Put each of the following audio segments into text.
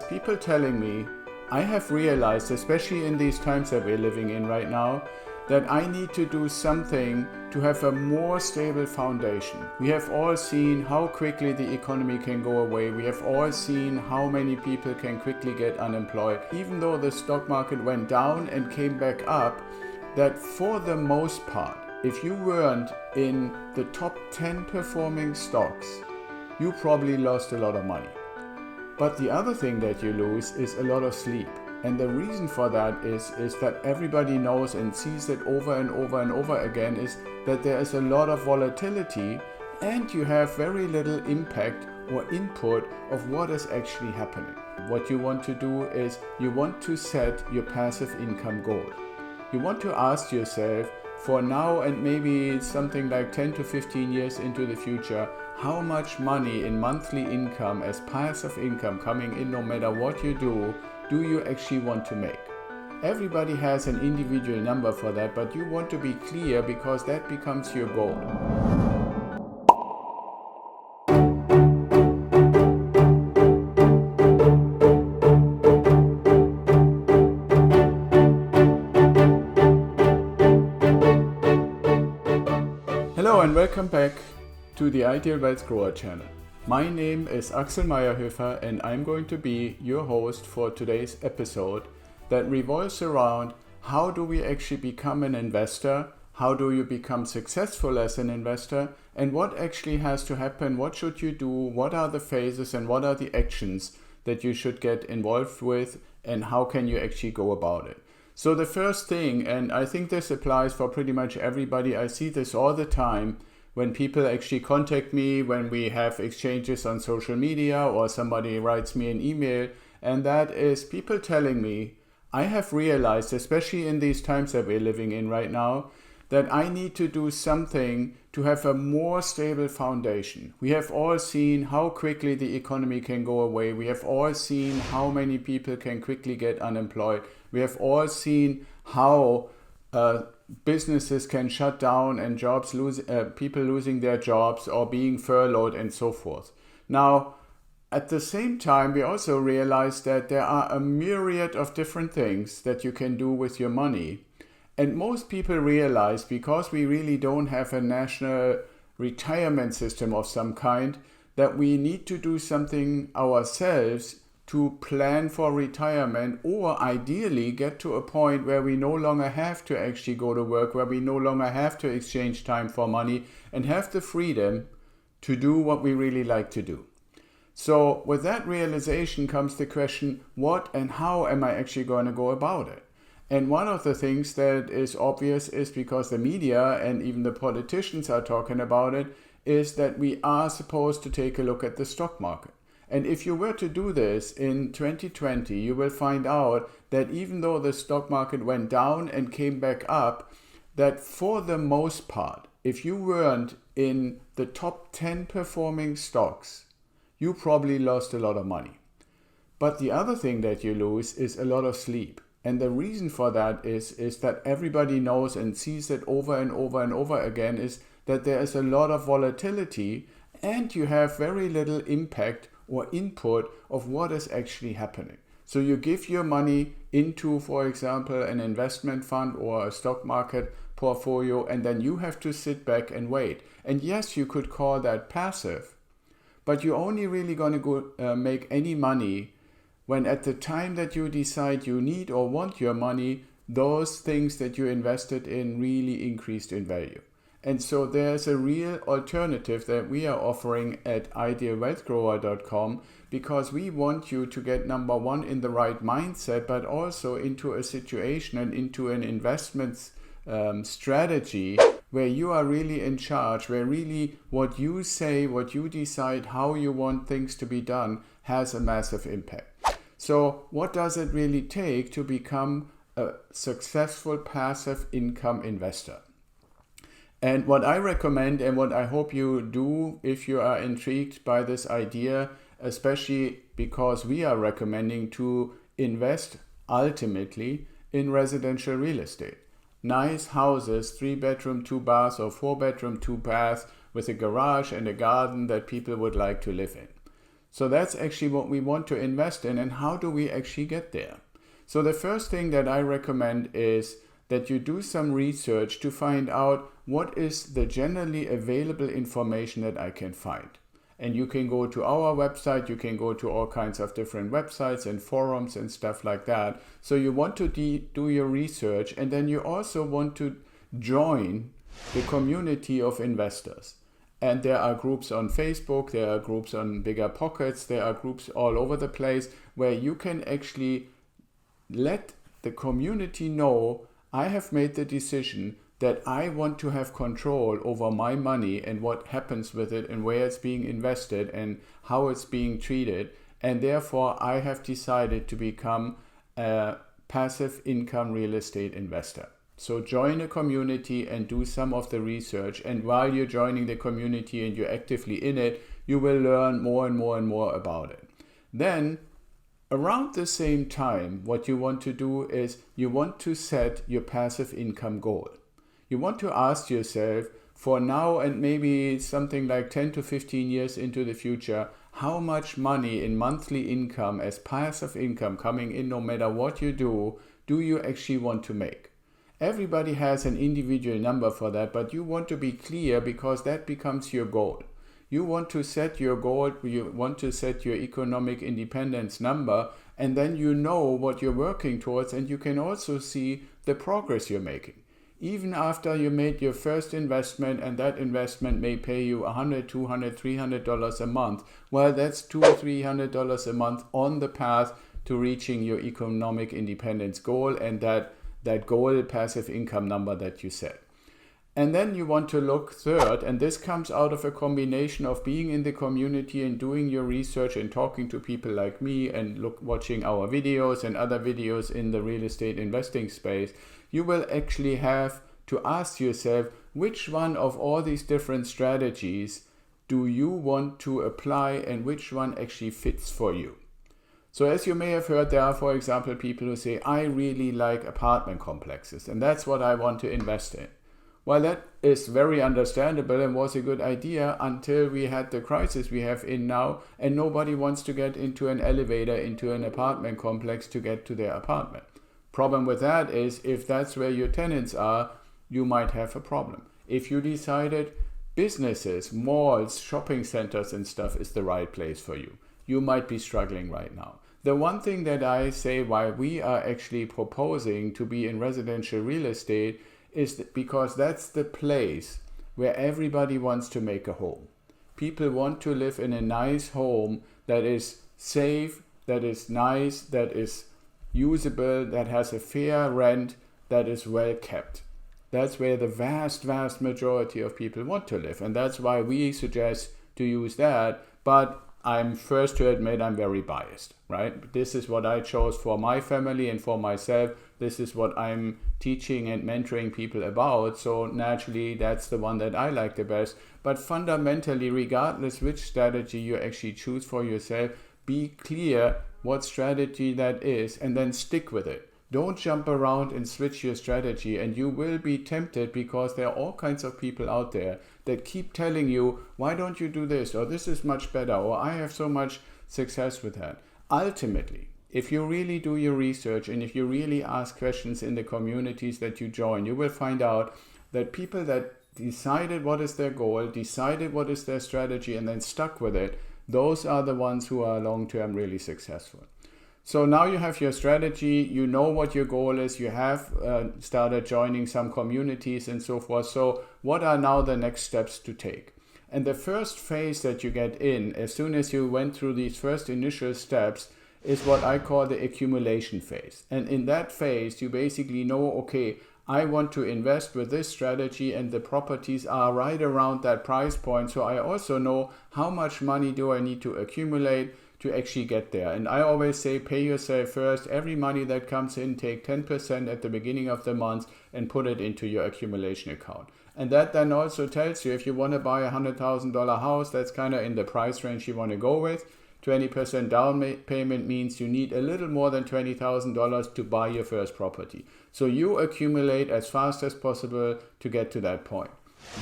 people telling me, I have realized, especially in these times that we're living in right now, that I need to do something to have a more stable foundation. We have all seen how quickly the economy can go away. We have all seen how many people can quickly get unemployed. Even though the stock market went down and came back up, that for the most part, if you weren't in the top 10 performing stocks, you probably lost a lot of money. But the other thing that you lose is a lot of sleep. And the reason for that is that everybody knows and sees it over and over and over again is that there is a lot of volatility and you have very little impact or input of what is actually happening. What you want to do is you want to set your passive income goal. You want to ask yourself for now and maybe something like 10 to 15 years into the future, how much money in monthly income as passive income coming in no matter what you do you actually want to make? Everybody has an individual number for that, but you want to be clear because that becomes your goal. Hello and welcome back to the Ideal Wealth Grower channel. My name is Axel Meyerhöfer and I'm going to be your host for today's episode that revolves around how do we actually become an investor, how do you become successful as an investor, and what actually has to happen, what should you do, what are the phases and what are the actions that you should get involved with and how can you actually go about it. So the first thing, and I think this applies for pretty much everybody, I see this all the time, when people actually contact me, when we have exchanges on social media or somebody writes me an email, and that is people telling me, I have realized, especially in these times that we're living in right now, that I need to do something to have a more stable foundation. We have all seen how quickly the economy can go away. We have all seen how many people can quickly get unemployed. We have all seen how businesses can shut down and people losing their jobs or being furloughed and so forth. Now, at the same time, we also realize that there are a myriad of different things that you can do with your money. And most people realize, because we really don't have a national retirement system of some kind, that we need to do something ourselves to plan for retirement, or ideally get to a point where we no longer have to actually go to work, where we no longer have to exchange time for money and have the freedom to do what we really like to do. So with that realization comes the question, what and how am I actually going to go about it? And one of the things that is obvious is, because the media and even the politicians are talking about it, is that we are supposed to take a look at the stock market. And if you were to do this in 2020, you will find out that even though the stock market went down and came back up, that for the most part, if you weren't in the top 10 performing stocks, you probably lost a lot of money. But the other thing that you lose is a lot of sleep. And the reason for that is that everybody knows and sees it over and over and over again is that there is a lot of volatility and you have very little impact or input of what is actually happening. So you give your money into, for example, an investment fund or a stock market portfolio, and then you have to sit back and wait. And yes, you could call that passive, but you're only really going to make any money when at the time that you decide you need or want your money, those things that you invested in really increased in value. And so there's a real alternative that we are offering at idealwealthgrower.com, because we want you to get, number one, in the right mindset, but also into a situation and into an investment strategy where you are really in charge, where really what you say, what you decide, how you want things to be done has a massive impact. So what does it really take to become a successful passive income investor? And what I recommend, and what I hope you do if you are intrigued by this idea, especially because we are recommending to invest ultimately in residential real estate. Nice houses, 3-bedroom, 2 baths, or 4-bedroom, 2 baths with a garage and a garden that people would like to live in. So that's actually what we want to invest in, and how do we actually get there? So the first thing that I recommend is that you do some research to find out what is the generally available information that I can find. And you can go to our website, you can go to all kinds of different websites and forums and stuff like that. So you want to do your research, and then you also want to join the community of investors. And there are groups on Facebook, there are groups on Bigger Pockets, there are groups all over the place where you can actually let the community know, I have made the decision that I want to have control over my money and what happens with it and where it's being invested and how it's being treated. And therefore, I have decided to become a passive income real estate investor. So join a community and do some of the research. And while you're joining the community and you're actively in it, you will learn more and more and more about it. Then, around the same time, what you want to do is you want to set your passive income goal. You want to ask yourself, for now and maybe something like 10 to 15 years into the future, how much money in monthly income as passive income coming in no matter what you do you actually want to make? Everybody has an individual number for that, but you want to be clear because that becomes your goal. You want to set your goal, you want to set your economic independence number, and then you know what you're working towards, and you can also see the progress you're making. Even after you made your first investment, and that investment may pay you $100, $200, $300 a month, well, that's $200 or $300 a month on the path to reaching your economic independence goal and that goal passive income number that you set. And then you want to look third, and this comes out of a combination of being in the community and doing your research and talking to people like me and watching our videos and other videos in the real estate investing space. You will actually have to ask yourself, which one of all these different strategies do you want to apply and which one actually fits for you? So as you may have heard, there are, for example, people who say, I really like apartment complexes and that's what I want to invest in. Well, that is very understandable and was a good idea until we had the crisis we have in now, and nobody wants to get into an elevator into an apartment complex to get to their apartment. Problem with that is if that's where your tenants are, you might have a problem. If you decided businesses, malls, shopping centers and stuff is the right place for you, you might be struggling right now. The one thing that I say why we are actually proposing to be in residential real estate is because that's the place where everybody wants to make a home. People want to live in a nice home that is safe, that is nice, that is usable, that has a fair rent, that is well kept. That's where the vast majority of people want to live. And that's why we suggest to use that. But I'm first to admit I'm very biased, right? This is what I chose for my family and for myself. This is what I'm teaching and mentoring people about. So naturally, that's the one that I like the best. But fundamentally, regardless which strategy you actually choose for yourself, be clear what strategy that is and then stick with it. Don't jump around and switch your strategy, and you will be tempted because there are all kinds of people out there that keep telling you, why don't you do this? Or this is much better, or I have so much success with that. Ultimately, if you really do your research and if you really ask questions in the communities that you join, you will find out that people that decided what is their goal, decided what is their strategy, and then stuck with it, those are the ones who are long-term really successful. So now you have your strategy, you know what your goal is, you have started joining some communities and so forth. So what are now the next steps to take? And the first phase that you get in, as soon as you went through these first initial steps, is what I call the accumulation phase. And in that phase, you basically know, okay, I want to invest with this strategy and the properties are right around that price point. So I also know how much money do I need to accumulate to actually get there. And I always say, pay yourself first. Every money that comes in, take 10% at the beginning of the month and put it into your accumulation account. And that then also tells you if you want to buy a $100,000 house, that's kind of in the price range you want to go with. 20% down payment means you need a little more than $20,000 to buy your first property. So you accumulate as fast as possible to get to that point.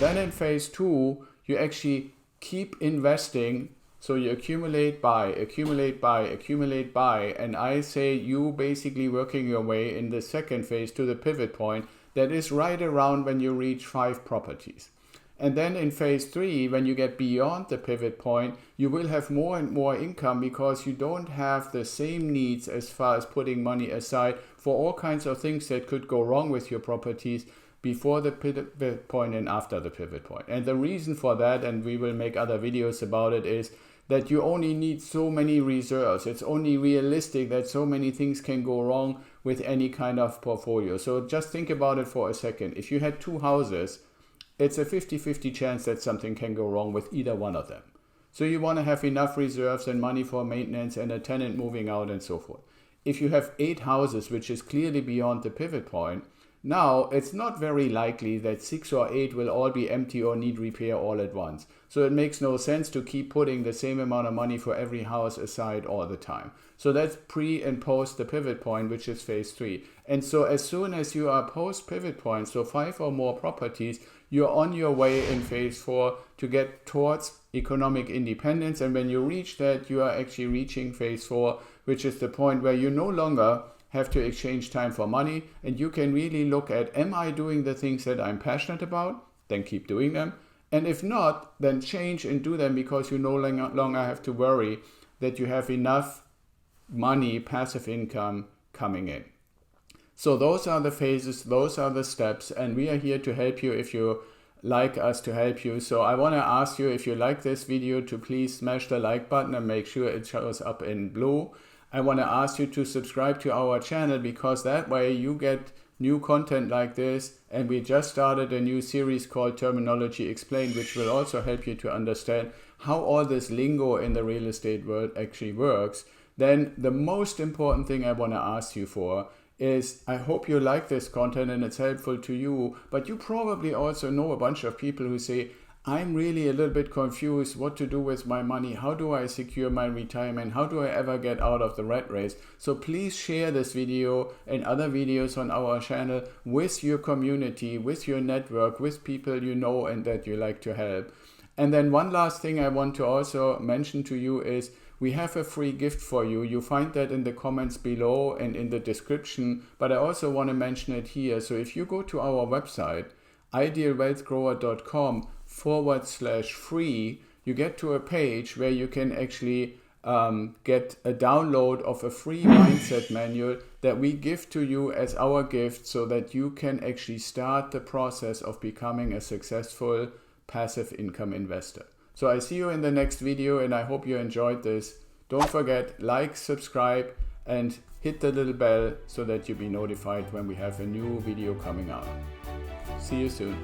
Then in phase 2, you actually keep investing So you accumulate, buy, accumulate, buy, accumulate, buy, and I say you basically working your way in the second phase to the pivot point that is right around when you reach 5 properties. And then in phase 3, when you get beyond the pivot point, you will have more and more income because you don't have the same needs as far as putting money aside for all kinds of things that could go wrong with your properties before the pivot point and after the pivot point. And the reason for that, and we will make other videos about it, is that you only need so many reserves. It's only realistic that so many things can go wrong with any kind of portfolio. So just think about it for a second. If you had 2 houses, it's a 50-50 chance that something can go wrong with either one of them. So you want to have enough reserves and money for maintenance and a tenant moving out and so forth. If you have 8 houses, which is clearly beyond the pivot point, now it's not very likely that 6 or 8 will all be empty or need repair all at once. So it makes no sense to keep putting the same amount of money for every house aside all the time. So that's pre and post the pivot point, which is phase 3. And so as soon as you are post pivot point, so 5 or more properties, you're on your way in phase 4 to get towards economic independence. And when you reach that, you are actually reaching phase 4, which is the point where you no longer have to exchange time for money. And you can really look at, am I doing the things that I'm passionate about? Then keep doing them. And if not, then change and do them because you no longer have to worry that you have enough money, passive income coming in. So those are the phases, those are the steps, and we are here to help you if you like us to help you. So I want to ask you, if you like this video, to please smash the like button and make sure it shows up in blue. I want to ask you to subscribe to our channel because that way you get new content like this, and we just started a new series called Terminology Explained, which will also help you to understand how all this lingo in the real estate world actually works. Then the most important thing I want to ask you for is, I hope you like this content and it's helpful to you, but you probably also know a bunch of people who say, I'm really a little bit confused what to do with my money. How do I secure my retirement? How do I ever get out of the rat race? So please share this video and other videos on our channel with your community, with your network, with people you know and that you like to help. And then one last thing I want to also mention to you is, we have a free gift for you. You find that in the comments below and in the description, but I also want to mention it here. So if you go to our website, idealwealthgrower.com/free, you get to a page where you can actually get a download of a free mindset manual that we give to you as our gift so that you can actually start the process of becoming a successful passive income investor. So I see you in the next video and I hope you enjoyed this. Don't forget, like, subscribe and hit the little bell so that you'll be notified when we have a new video coming out. See you soon.